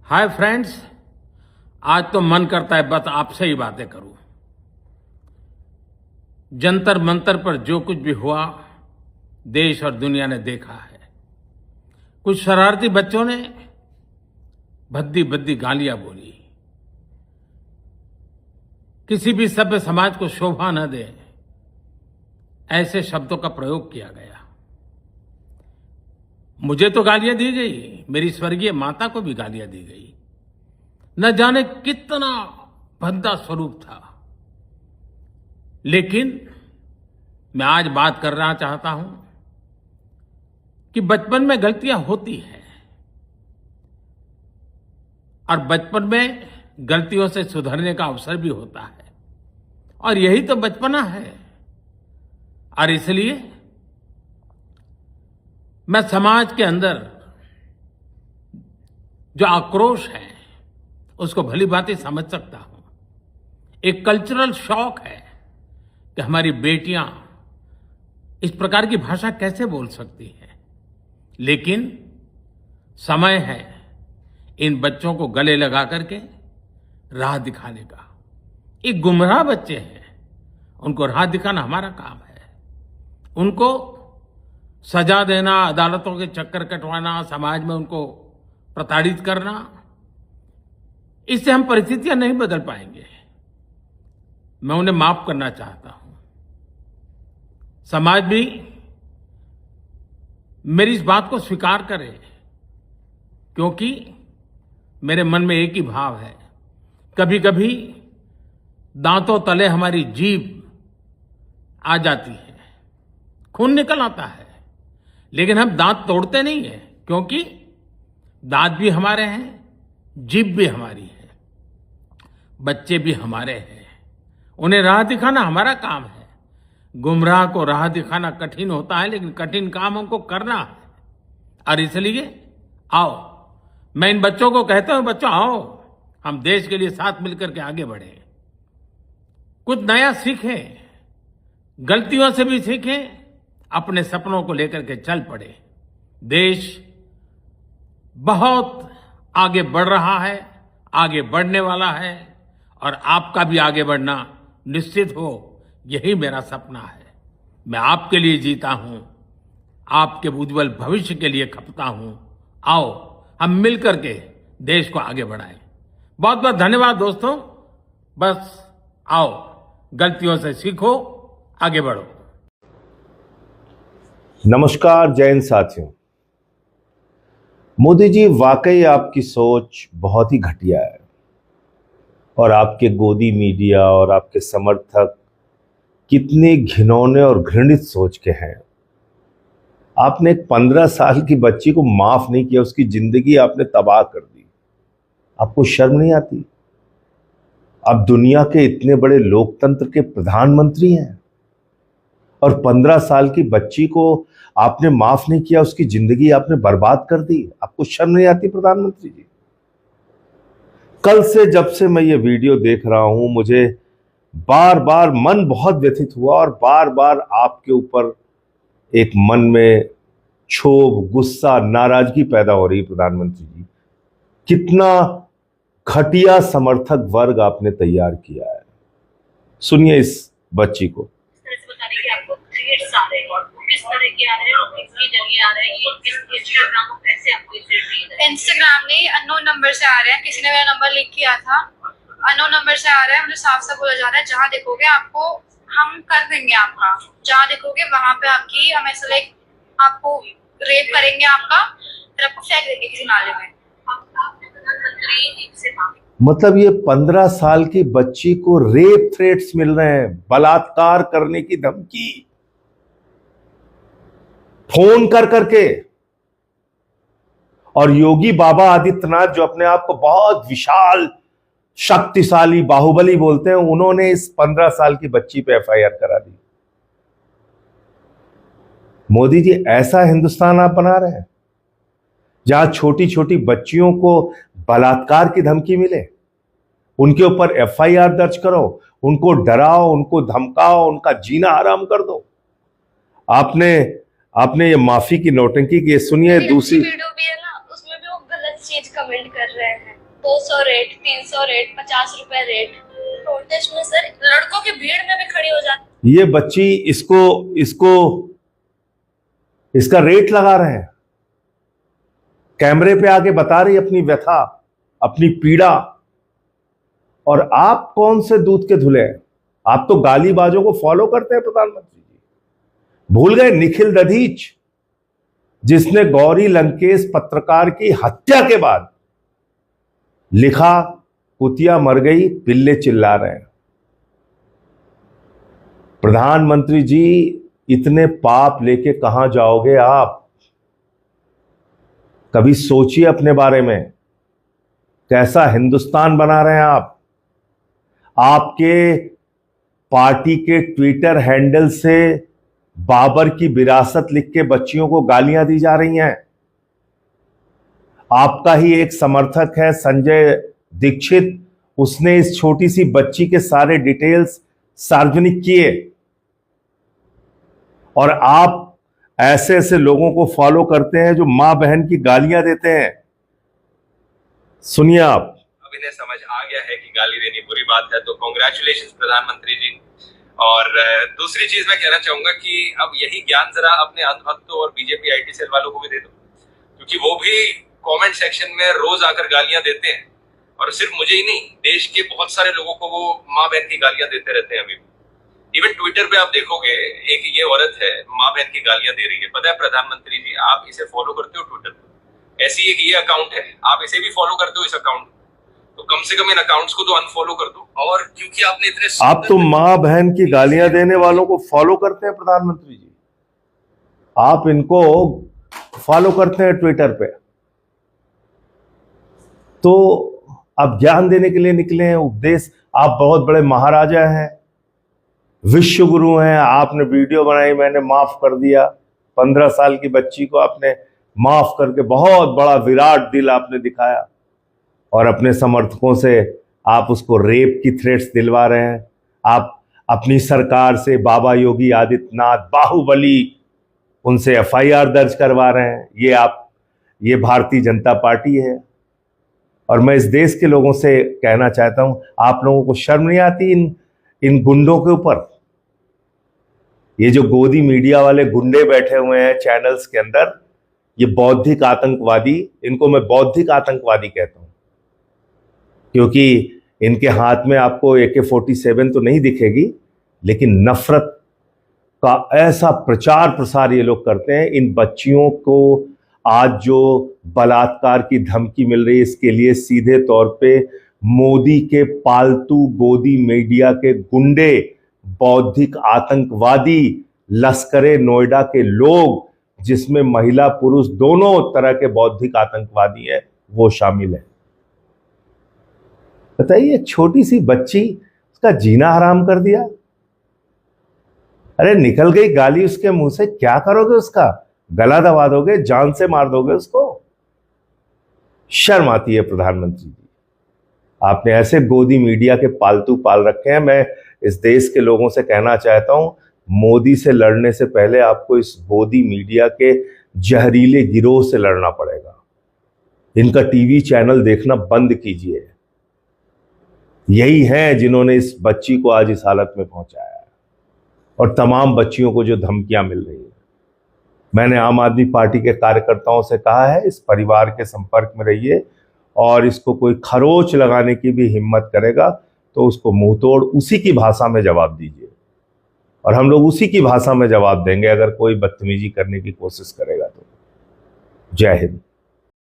Hi friends. आज तो मन करता है बस आपसे ही बातें करूं। जंतर मंतर पर जो कुछ भी हुआ देश और दुनिया ने देखा है। कुछ शरारती बच्चों ने भद्दी भद्दी गालियां बोली। किसी भी सभ्य समाज को शोभा न दे ऐसे शब्दों का प्रयोग किया गया। मुझे तो गालियां दी गई, मेरी स्वर्गीय माता को भी गालियां दी गई। न जाने कितना भद्दा स्वरूप था। लेकिन मैं आज बात करना चाहता हूं कि बचपन में गलतियां होती हैं और बचपन में गलतियों से सुधरने का अवसर भी होता है और यही तो बचपना है। और इसलिए मैं समाज के अंदर जो आक्रोश है उसको भली भांति समझ सकता हूं। एक कल्चरल शॉक है कि हमारी बेटियां इस प्रकार की भाषा कैसे बोल सकती हैं। लेकिन समय है इन बच्चों को गले लगा करके राह दिखाने का। एक गुमराह बच्चे हैं, उनको राह दिखाना हमारा काम है। उनको सजा देना, अदालतों के चक्कर कटवाना, समाज में उनको प्रताड़ित करना, इससे हम परिस्थितियां नहीं बदल पाएंगे। मैं उन्हें माफ करना चाहता हूं। समाज भी मेरी इस बात को स्वीकार करे, क्योंकि मेरे मन में एक ही भाव है। कभी कभी दांतों तले हमारी जीभ आ जाती है, खून निकल आता है, लेकिन हम दांत तोड़ते नहीं हैं, क्योंकि दांत भी हमारे हैं, जीभ भी हमारी है, बच्चे भी हमारे हैं। उन्हें राह दिखाना हमारा काम है। गुमराह को राह दिखाना कठिन होता है, लेकिन कठिन काम हमको करना है। और इसलिए आओ, मैं इन बच्चों को कहता हूं, बच्चों आओ, हम देश के लिए साथ मिलकर के आगे बढ़े, कुछ नया सीखें, गलतियों से भी सीखें, अपने सपनों को लेकर के चल पड़े। देश बहुत आगे बढ़ रहा है, आगे बढ़ने वाला है, और आपका भी आगे बढ़ना निश्चित हो, यही मेरा सपना है। मैं आपके लिए जीता हूं, आपके उज्जवल भविष्य के लिए खपता हूं। आओ हम मिलकर के देश को आगे बढ़ाएं। बहुत बहुत धन्यवाद दोस्तों। बस आओ, गलतियों से सीखो, आगे बढ़ो। नमस्कार जय हिंद साथियों। मोदी जी, वाकई आपकी सोच बहुत ही घटिया है और आपके गोदी मीडिया और आपके समर्थक कितने घिनौने और घृणित सोच के हैं। आपने एक 15 साल की बच्ची को माफ नहीं किया, उसकी जिंदगी आपने तबाह कर दी। आपको शर्म नहीं आती? आप दुनिया के इतने बड़े लोकतंत्र के प्रधानमंत्री हैं और 15 साल की बच्ची को आपने माफ नहीं किया, उसकी जिंदगी आपने बर्बाद कर दी। आपको शर्म नहीं आती प्रधानमंत्री जी? कल से जब से मैं ये वीडियो देख रहा हूं, मुझे बार बार मन बहुत व्यथित हुआ और बार बार आपके ऊपर एक मन में क्षोभ, गुस्सा, नाराजगी पैदा हो रही। प्रधानमंत्री जी, कितना घटिया समर्थक वर्ग आपने तैयार किया है। सुनिए इस बच्ची को। बताने कि आपको थ्रेड्स आ रहे हैं और किस तरह के आ रहे हैं और किसके जरिए आ रहे हैं, ये किस इंस्टाग्राम और कैसे आपको ये थ्रेड मिल रहा है? इंस्टाग्राम नहीं, अननोन नंबर से आ रहे हैं। किसी ने मेरा नंबर लिख किया था, अननोन नंबर से आ रहा है। मुझे साफ साफ बोला जा रहा है, जहाँ देखोगे आपको हम कर देंगे, आपका जहाँ देखोगे वहां पे आपकी, हम ऐसा लाइक आपको रेप करेंगे आपका, फिर आपको फेंक देंगे किसी नाले में। आपने प्रधानमंत्री से मांगे, मतलब ये 15 साल की बच्ची को रेप थ्रेट्स मिल रहे हैं, बलात्कार करने की धमकी फोन कर करके। और योगी बाबा आदित्यनाथ, जो अपने आप को बहुत विशाल, शक्तिशाली, बाहुबली बोलते हैं, उन्होंने इस 15 साल की बच्ची पे एफआईआर करा दी। मोदी जी, ऐसा हिंदुस्तान आप बना रहे हैं जहां छोटी छोटी बच्चियों को बलात्कार की धमकी मिले, उनके ऊपर एफआईआर दर्ज करो, उनको डराओ, उनको धमकाओ, उनका जीना हराम कर दो। आपने ये माफी की नौटंकी की। सुनिए दूसरी वीडियो भी है ना, उसमें भी वो गलत चीज कमेंट कर रहे हैं। 200 रेट, 300 रेट, 50 रुपए रेट। प्रोटेस्ट में सर लड़कों की भीड़ में भी खड़ी हो जाती। ये बच्ची इसका रेट लगा रहे हैं, कैमरे पे आके बता रही अपनी व्यथा, अपनी पीड़ा। और आप कौन से दूध के धुले हैं? आप तो गालीबाजों को फॉलो करते हैं प्रधानमंत्री जी। भूल गए निखिल दधीच, जिसने गौरी लंकेश पत्रकार की हत्या के बाद लिखा, कुतिया मर गई, पिल्ले चिल्ला रहे हैं। प्रधानमंत्री जी, इतने पाप लेके कहां जाओगे आप? कभी सोचिए अपने बारे में, कैसा हिंदुस्तान बना रहे हैं आप? आपके पार्टी के ट्विटर हैंडल से बाबर की विरासत लिख के बच्चियों को गालियां दी जा रही हैं। आपका ही एक समर्थक है संजय दीक्षित, उसने इस छोटी सी बच्ची के सारे डिटेल्स सार्वजनिक किए, और आप ऐसे ऐसे लोगों को फॉलो करते हैं जो मां बहन की गालियां देते हैं। सुनिए आप। अब इन्हें समझ आ गया है कि गाली देनी बुरी बात है, तो कांग्रेचुलेशंस प्रधानमंत्री जी। और दूसरी चीज मैं कहना चाहूंगा कि अब यही ज्ञान जरा अपने अंधभक्तों और बीजेपी आईटी सेल वालों को भी दे दो, क्योंकि वो भी कमेंट सेक्शन में रोज आकर गालियां देते हैं, और सिर्फ मुझे ही नहीं, देश के बहुत सारे लोगों को वो माँ बहन की गालियां देते रहते हैं। अभी इवन ट्विटर पे आप देखोगे, एक ये औरत है माँ बहन की गालियां दे रही है। पता है प्रधानमंत्री जी, आप इसे फॉलो करते हो ट्विटर पर, ऐसी एक ये अकाउंट है, आप इसे भी फॉलो करते हो इस अकाउंट, तो कम से कम इन अकाउंट्स को तो अनफॉलो कर दो। और क्योंकि आपने इतने, आप तो मां बहन की गालियां देने वालों को फॉलो करते हैं प्रधानमंत्री जी, आप इनको फॉलो करते हैं ट्विटर पे, तो आप ज्ञान देने के लिए निकले हैं, उपदेश। आप बहुत बड़े महाराजा हैं, विश्व गुरु हैं। आपने वीडियो बनाई, मैंने माफ कर दिया, 15 साल की बच्ची को आपने माफ करके बहुत बड़ा विराट दिल आपने दिखाया, और अपने समर्थकों से आप उसको रेप की थ्रेट्स दिलवा रहे हैं। आप अपनी सरकार से बाबा योगी आदित्यनाथ, बाहुबली, उनसे एफआईआर दर्ज करवा रहे हैं। ये भारतीय जनता पार्टी है। और मैं इस देश के लोगों से कहना चाहता हूं, आप लोगों को शर्म नहीं आती इन गुंडों के ऊपर? ये जो गोदी मीडिया वाले गुंडे बैठे हुए हैं चैनल्स के अंदर, ये बौद्धिक आतंकवादी, इनको मैं बौद्धिक आतंकवादी कहता हूं, क्योंकि इनके हाथ में आपको AK-47 तो नहीं दिखेगी, लेकिन नफरत का ऐसा प्रचार प्रसार ये लोग करते हैं। इन बच्चियों को आज जो बलात्कार की धमकी मिल रही है, इसके लिए सीधे तौर पे मोदी के पालतू गोदी मीडिया के गुंडे, बौद्धिक आतंकवादी, लश्करे नोएडा के लोग, जिसमें महिला पुरुष दोनों तरह के बौद्धिक आतंकवादी हैं, वो शामिल है। बताइए, छोटी सी बच्ची, उसका जीना हराम कर दिया। अरे निकल गई गाली उसके मुंह से, क्या करोगे? उसका गला दबा दोगे, जान से मार दोगे उसको? शर्म आती है प्रधानमंत्री जी, आपने ऐसे गोदी मीडिया के पालतू पाल रखे हैं। मैं इस देश के लोगों से कहना चाहता हूं, मोदी से लड़ने से पहले आपको इस गोदी मीडिया के जहरीले गिरोह से लड़ना पड़ेगा। इनका टीवी चैनल देखना बंद कीजिए। यही है जिन्होंने इस बच्ची को आज इस हालत में पहुंचाया है, और तमाम बच्चियों को जो धमकियां मिल रही है। मैंने आम आदमी पार्टी के कार्यकर्ताओं से कहा है, इस परिवार के संपर्क में रहिए, और इसको कोई खरोच लगाने की भी हिम्मत करेगा तो उसको मुंहतोड़ उसी की भाषा में जवाब दीजिए, और हम लोग उसी की भाषा में जवाब देंगे अगर कोई बदतमीजी करने की कोशिश करेगा तो। जय हिंद।